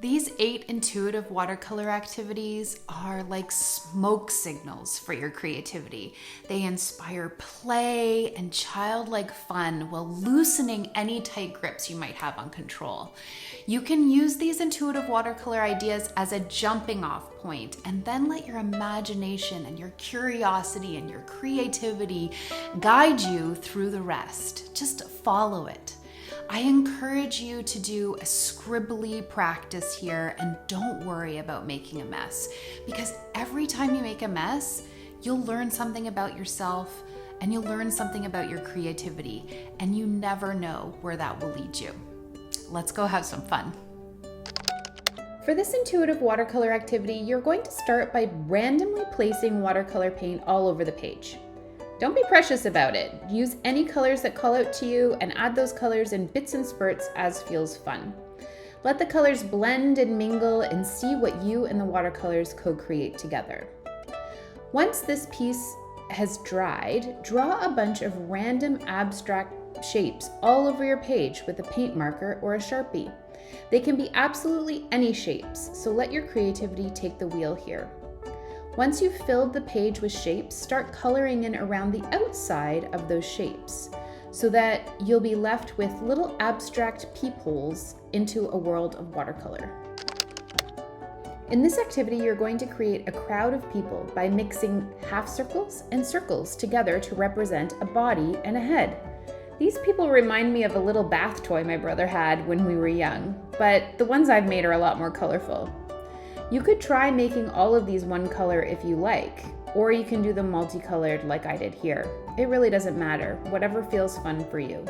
These 8 intuitive watercolor activities are like smoke signals for your creativity. They inspire play and childlike fun while loosening any tight grips you might have on control. You can use these intuitive watercolor ideas as a jumping off point and then let your imagination and your curiosity and your creativity guide you through the rest. Just follow it. I encourage you to do a scribbly practice here and don't worry about making a mess, because every time you make a mess, you'll learn something about yourself and you'll learn something about your creativity, and you never know where that will lead you. Let's go have some fun. For this intuitive watercolor activity, you're going to start by randomly placing watercolor paint all over the page. Don't be precious about it. Use any colors that call out to you and add those colors in bits and spurts as feels fun. Let the colors blend and mingle and see what you and the watercolors co-create together. Once this piece has dried, draw a bunch of random abstract shapes all over your page with a paint marker or a Sharpie. They can be absolutely any shapes, so let your creativity take the wheel here. Once you've filled the page with shapes, start coloring in around the outside of those shapes so that you'll be left with little abstract peepholes into a world of watercolor. In this activity, you're going to create a crowd of people by mixing half circles and circles together to represent a body and a head. These people remind me of a little bath toy my brother had when we were young, but the ones I've made are a lot more colorful. You could try making all of these one color if you like, or you can do them multicolored like I did here. It really doesn't matter, whatever feels fun for you.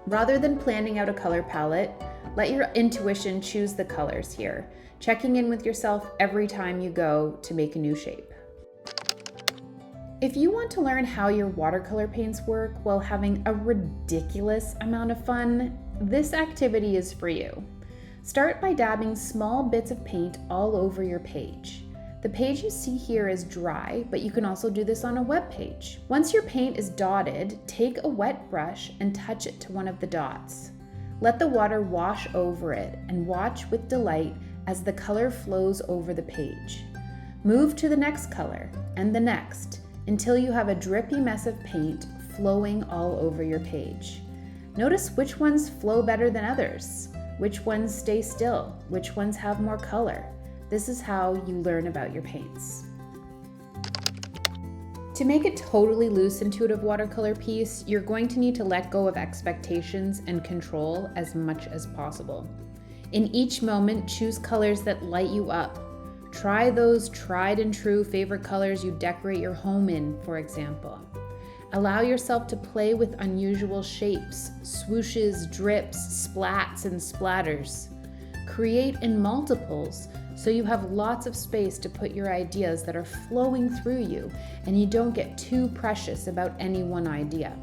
Rather than planning out a color palette, let your intuition choose the colors here, checking in with yourself every time you go to make a new shape. If you want to learn how your watercolor paints work while having a ridiculous amount of fun, this activity is for you. Start by dabbing small bits of paint all over your page. The page you see here is dry, but you can also do this on a web page. Once your paint is dotted, take a wet brush and touch it to one of the dots. Let the water wash over it and watch with delight as the color flows over the page. Move to the next color and the next until you have a drippy mess of paint flowing all over your page. Notice which ones flow better than others. Which ones stay still? Which ones have more color? This is how you learn about your paints. To make a totally loose intuitive watercolor piece, you're going to need to let go of expectations and control as much as possible. In each moment, choose colors that light you up. Try those tried and true favorite colors you decorate your home in, for example. Allow yourself to play with unusual shapes, swooshes, drips, splats, and splatters. Create in multiples so you have lots of space to put your ideas that are flowing through you and you don't get too precious about any one idea.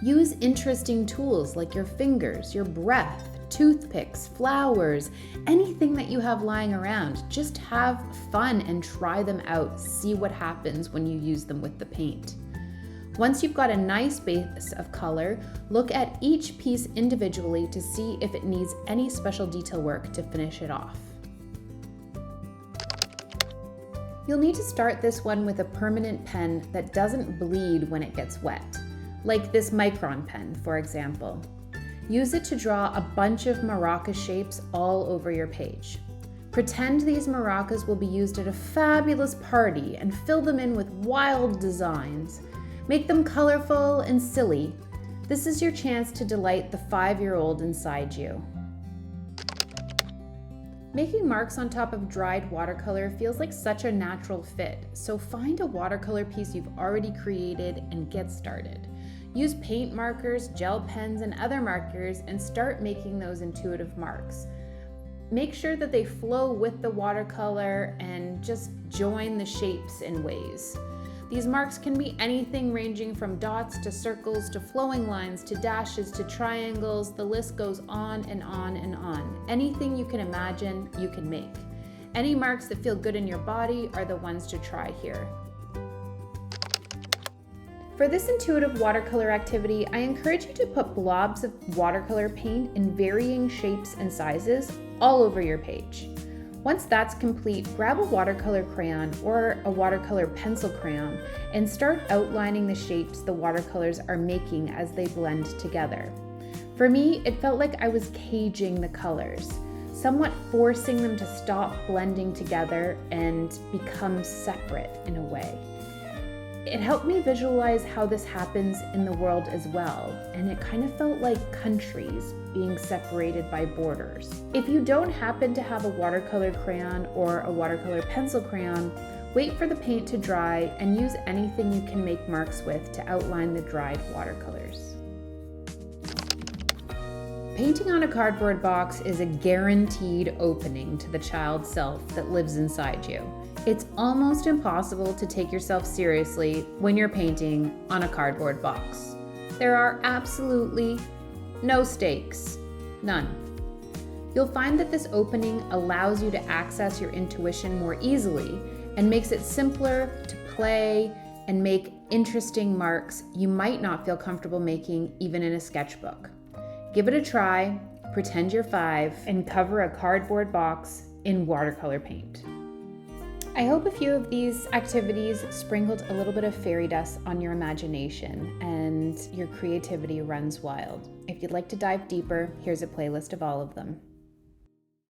Use interesting tools like your fingers, your breath, toothpicks, flowers, anything that you have lying around. Just have fun and try them out. See what happens when you use them with the paint. Once you've got a nice base of color, look at each piece individually to see if it needs any special detail work to finish it off. You'll need to start this one with a permanent pen that doesn't bleed when it gets wet, like this micron pen, for example. Use it to draw a bunch of maraca shapes all over your page. Pretend these maracas will be used at a fabulous party and fill them in with wild designs. Make them colorful and silly. This is your chance to delight the 5-year-old inside you. Making marks on top of dried watercolor feels like such a natural fit, so find a watercolor piece you've already created and get started. Use paint markers, gel pens, and other markers and start making those intuitive marks. Make sure that they flow with the watercolor and just join the shapes in ways. These marks can be anything ranging from dots to circles to flowing lines to dashes to triangles. The list goes on and on and on. Anything you can imagine, you can make. Any marks that feel good in your body are the ones to try here. For this intuitive watercolor activity, I encourage you to put blobs of watercolor paint in varying shapes and sizes all over your page. Once that's complete, grab a watercolor crayon or a watercolor pencil crayon and start outlining the shapes the watercolors are making as they blend together. For me, it felt like I was caging the colors, somewhat forcing them to stop blending together and become separate in a way. It helped me visualize how this happens in the world as well, and it kind of felt like countries being separated by borders. If you don't happen to have a watercolor crayon or a watercolor pencil crayon, wait for the paint to dry and use anything you can make marks with to outline the dried watercolors. Painting on a cardboard box is a guaranteed opening to the child self that lives inside you. It's almost impossible to take yourself seriously when you're painting on a cardboard box. There are absolutely no stakes, none. You'll find that this opening allows you to access your intuition more easily and makes it simpler to play and make interesting marks you might not feel comfortable making even in a sketchbook. Give it a try, pretend you're 5, and cover a cardboard box in watercolor paint. I hope a few of these activities sprinkled a little bit of fairy dust on your imagination and your creativity runs wild. If you'd like to dive deeper, here's a playlist of all of them.